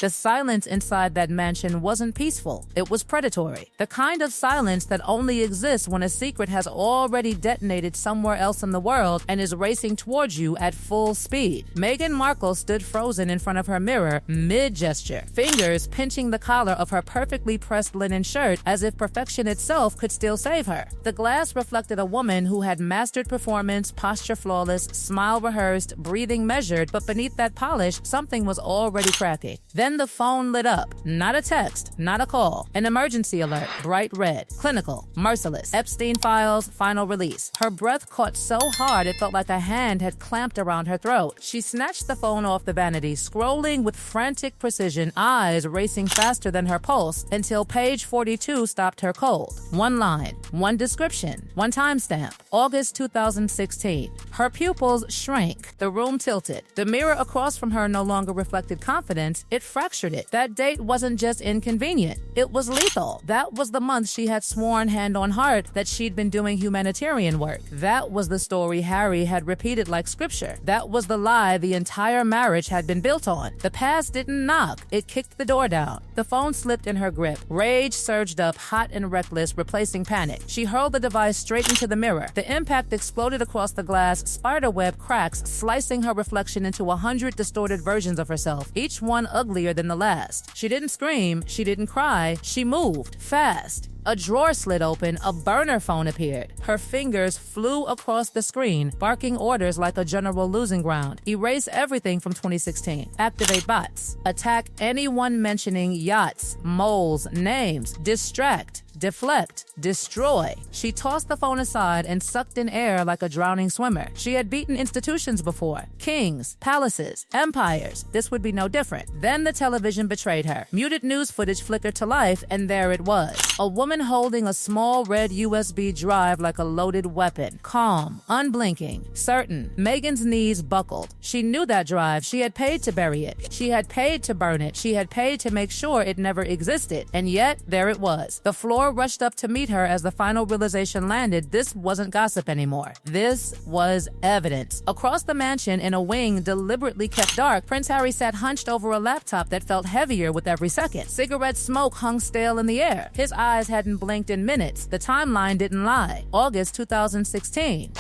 The silence inside that mansion wasn't peaceful. It was predatory. The kind of silence that only exists when a secret has already detonated somewhere else in the world and is racing towards you at full speed. Meghan Markle stood frozen in front of her mirror, mid-gesture, fingers pinching the collar of her perfectly pressed linen shirt as if perfection itself could still save her. The glass reflected a woman who had mastered performance, posture flawless, smile rehearsed, breathing measured, but beneath that polish, something was already cracking. Then the phone lit up. Not a text, not a call. An emergency alert, bright red, clinical, merciless. Epstein files, final release. Her breath caught so hard it felt like a hand had clamped around her throat. She snatched the phone off the vanity, scrolling with frantic precision, eyes racing faster than her pulse, until page 42 stopped her cold. One line, one description, one timestamp. August 2016. Her pupils shrank. The room tilted. The mirror across from her no longer reflected confidence, it fractured it. That date wasn't just inconvenient, it was lethal. That was the month she had sworn hand on heart that she'd been doing humanitarian work. That was the story Harry had repeated like scripture. That was the lie the entire marriage had been built on. The past didn't knock, it kicked the door down. The phone slipped in her grip. Rage surged up, hot and reckless, replacing panic. She hurled the device straight into the mirror. The impact exploded across the glass, spiderweb cracks, slicing her reflection into 100 distorted versions of herself, each one uglier than the last. She didn't scream, she didn't cry, she moved, fast. A drawer slid open, a burner phone appeared. Her fingers flew across the screen, barking orders like a general losing ground. Erase everything from 2016. Activate bots. Attack anyone mentioning yachts, moles, names. Distract. Deflect, destroy. She tossed the phone aside and sucked in air like a drowning swimmer. She had beaten institutions before. Kings, palaces, empires. This would be no different. Then the television betrayed her. Muted news footage flickered to life, and there it was. A woman holding a small red USB drive like a loaded weapon. Calm, unblinking, certain. Meghan's knees buckled. She knew that drive. She had paid to bury it. She had paid to burn it. She had paid to make sure it never existed. And yet, there it was. The floor rushed up to meet her as the final realization landed. This wasn't gossip anymore. This was evidence. Across the mansion, in a wing deliberately kept dark, Prince Harry sat hunched over a laptop that felt heavier with every second. Cigarette smoke hung stale in the air. His eyes hadn't blinked in minutes. The timeline didn't lie. August 2016.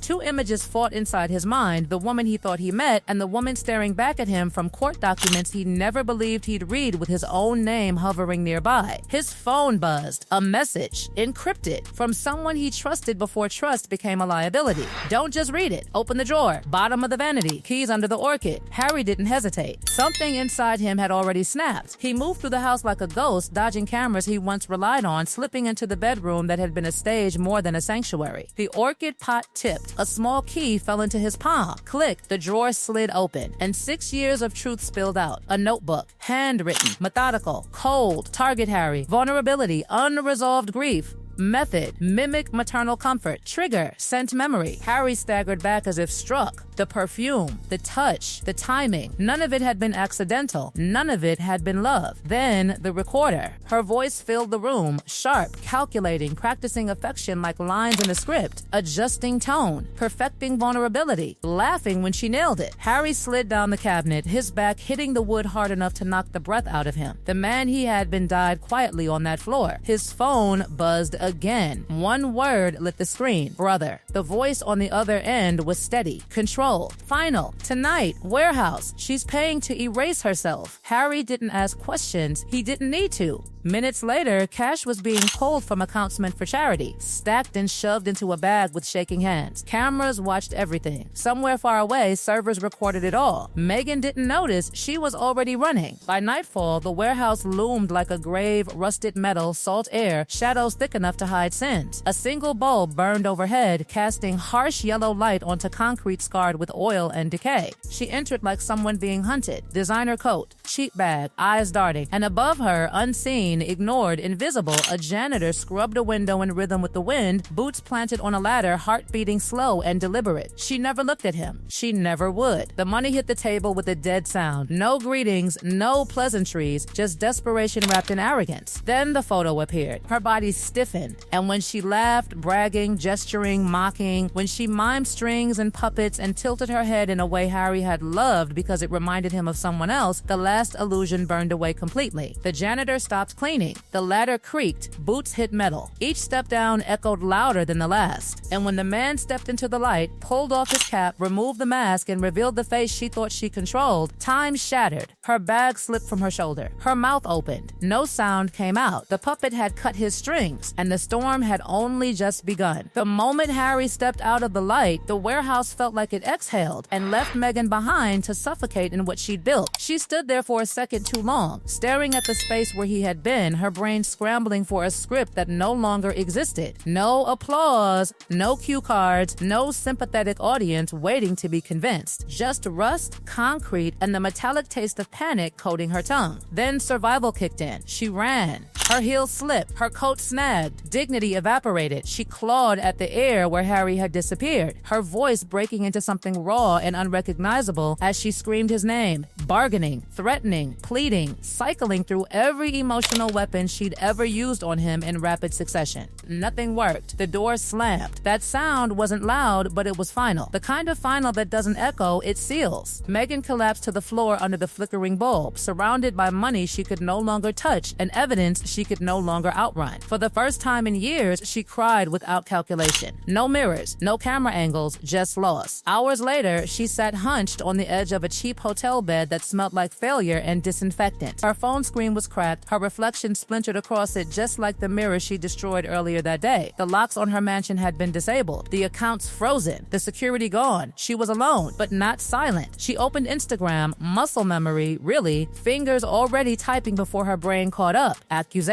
Two images fought inside his mind, the woman he thought he met and the woman staring back at him from court documents he never believed he'd read with his own name hovering nearby. His phone buzzed. A message, encrypted, from someone he trusted before trust became a liability. Don't just read it. Open the drawer. Bottom of the vanity. Keys under the orchid. Harry didn't hesitate. Something inside him had already snapped. He moved through the house like a ghost, dodging cameras he once relied on, slipping into the bedroom that had been a stage more than a sanctuary. The orchid pot tipped. A small key fell into his palm. Click, the drawer slid open, and 6 years of truth spilled out. A notebook, handwritten, methodical, cold, target Harry, vulnerability, unresolved grief. Method, mimic maternal comfort. Trigger, sent memory. Harry staggered back as if struck. The perfume, the touch, the timing. None of it had been accidental. None of it had been love. Then the recorder. Her voice filled the room, sharp, calculating, practicing affection like lines in a script, adjusting tone, perfecting vulnerability, laughing when she nailed it. Harry slid down the cabinet, his back hitting the wood hard enough to knock the breath out of him. The man he had been died quietly on that floor. His phone buzzed again. One word lit the screen. Brother. The voice on the other end was steady. Control. Final. Tonight. Warehouse. She's paying to erase herself. Harry didn't ask questions. He didn't need to. Minutes later, cash was being pulled from accounts meant for charity, stacked and shoved into a bag with shaking hands. Cameras watched everything. Somewhere far away, servers recorded it all. Meghan didn't notice. She was already running. By nightfall, the warehouse loomed like a grave, rusted metal, salt air, shadows thick enough to hide sins. A single bulb burned overhead, casting harsh yellow light onto concrete scarred with oil and decay. She entered like someone being hunted. Designer coat, cheap bag, eyes darting, and above her, unseen, ignored, invisible, a janitor scrubbed a window in rhythm with the wind, boots planted on a ladder, heart beating slow and deliberate. She never looked at him. She never would. The money hit the table with a dead sound. No greetings, no pleasantries, just desperation wrapped in arrogance. Then the photo appeared. Her body stiffened, and when she laughed, bragging, gesturing, mocking, when she mimed strings and puppets and tilted tilted her head in a way Harry had loved because it reminded him of someone else, the last illusion burned away completely. The janitor stopped cleaning. The ladder creaked. Boots hit metal. Each step down echoed louder than the last. And when the man stepped into the light, pulled off his cap, removed the mask, and revealed the face she thought she controlled, time shattered. Her bag slipped from her shoulder. Her mouth opened. No sound came out. The puppet had cut his strings, and the storm had only just begun. The moment Harry stepped out of the light, the warehouse felt like it exhaled and left Meghan behind to suffocate in what she'd built. She stood there for a second too long, staring at the space where he had been, her brain scrambling for a script that no longer existed. No applause, no cue cards, no sympathetic audience waiting to be convinced. Just rust, concrete, and the metallic taste of panic coating her tongue. Then survival kicked in. She ran. Her heels slipped, her coat snagged, dignity evaporated. She clawed at the air where Harry had disappeared, her voice breaking into something raw and unrecognizable as she screamed his name, bargaining, threatening, pleading, cycling through every emotional weapon she'd ever used on him in rapid succession. Nothing worked. The door slammed. That sound wasn't loud, but it was final. The kind of final that doesn't echo, it seals. Meghan collapsed to the floor under the flickering bulb, surrounded by money she could no longer touch and evidence she could no longer outrun. For the first time in years, she cried without calculation. No mirrors, no camera angles, just loss. Hours later, she sat hunched on the edge of a cheap hotel bed that smelled like failure and disinfectant. Her phone screen was cracked, her reflection splintered across it just like the mirror she destroyed earlier that day. The locks on her mansion had been disabled, the accounts frozen, the security gone. She was alone, but not silent. She opened Instagram, muscle memory, really, fingers already typing before her brain caught up. Accusations,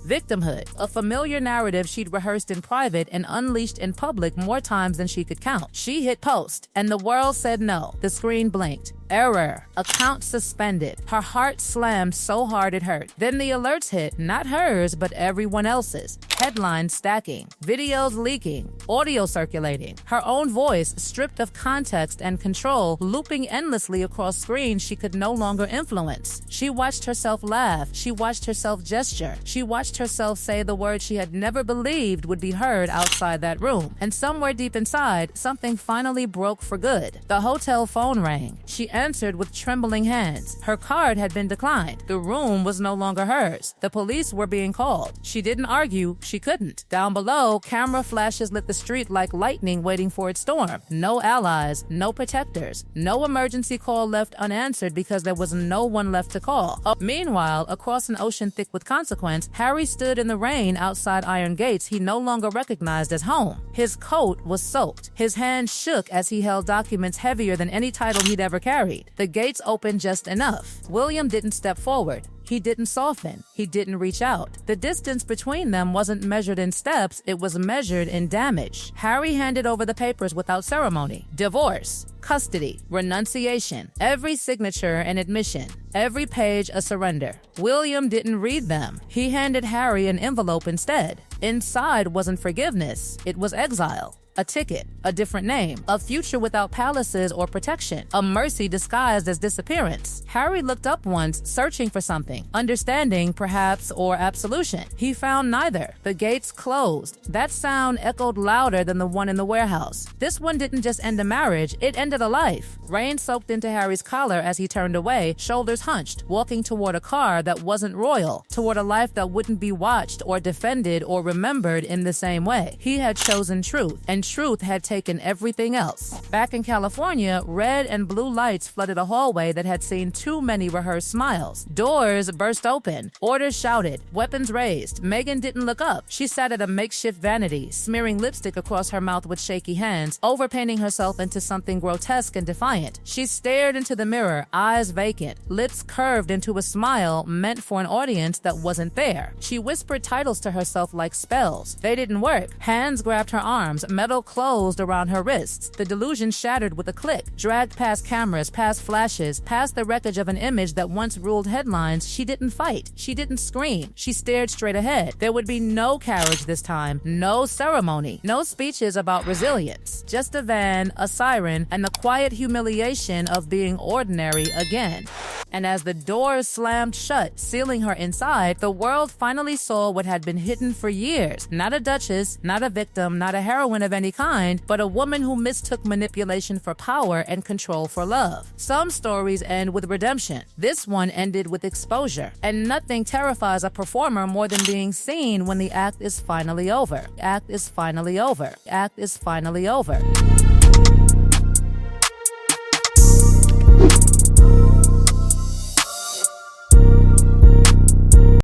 victimhood, a familiar narrative she'd rehearsed in private and unleashed in public more times than she could count. She hit post, and the world said no. The screen blinked. Error. Account suspended. Her heart slammed so hard it hurt. Then the alerts hit, not hers, but everyone else's. Headlines stacking, videos leaking, audio circulating, her own voice stripped of context and control, looping endlessly across screens she could no longer influence. She watched herself laugh. She watched herself gesture. She watched herself say the words she had never believed would be heard outside that room. And somewhere deep inside, something finally broke for good. The hotel phone rang. She answered with trembling hands. Her card had been declined. The room was no longer hers. The police were being called. She didn't argue. She couldn't. Down below, camera flashes lit the street like lightning waiting for its storm. No allies, no protectors, no emergency call left unanswered because there was no one left to call. Meanwhile, across an ocean thick with consequence, Harry stood in the rain outside iron gates he no longer recognized as home. His coat was soaked. His hands shook as he held documents heavier than any title he'd ever carried. The gates opened just enough. William didn't step forward. He didn't soften. He didn't reach out. The distance between them wasn't measured in steps, it was measured in damage. Harry handed over the papers without ceremony. Divorce, custody, renunciation, every signature an admission, every page a surrender. William didn't read them. He handed Harry an envelope instead. Inside wasn't forgiveness, it was exile. A ticket, a different name, a future without palaces or protection, a mercy disguised as disappearance. Harry looked up once, searching for something, understanding, perhaps, or absolution. He found neither. The gates closed. That sound echoed louder than the one in the warehouse. This one didn't just end a marriage, it ended a life. Rain soaked into Harry's collar as he turned away, shoulders hunched, walking toward a car that wasn't royal, toward a life that wouldn't be watched or defended or remembered in the same way. He had chosen truth, and truth had taken everything else. Back in California, red and blue lights flooded a hallway that had seen too many rehearsed smiles. Doors burst open. Orders shouted. Weapons raised. Meghan didn't look up. She sat at a makeshift vanity, smearing lipstick across her mouth with shaky hands, overpainting herself into something grotesque and defiant. She stared into the mirror, eyes vacant, lips curved into a smile meant for an audience that wasn't there. She whispered titles to herself like spells. They didn't work. Hands grabbed her arms, metal closed around her wrists. The delusion shattered with a click. Dragged past cameras, past flashes, past the wreckage of an image that once ruled headlines, she didn't fight. She didn't scream. She stared straight ahead. There would be no carriage this time, no ceremony, no speeches about resilience. Just a van, a siren, and the quiet humiliation of being ordinary again. And as the doors slammed shut, sealing her inside, the world finally saw what had been hidden for years. Not a duchess, not a victim, not a heroine of any kind, but a woman who mistook manipulation for power and control for love. Some stories end with redemption. This one ended with exposure. And nothing terrifies a performer more than being seen when the act is finally over. Act is finally over. Act is finally over.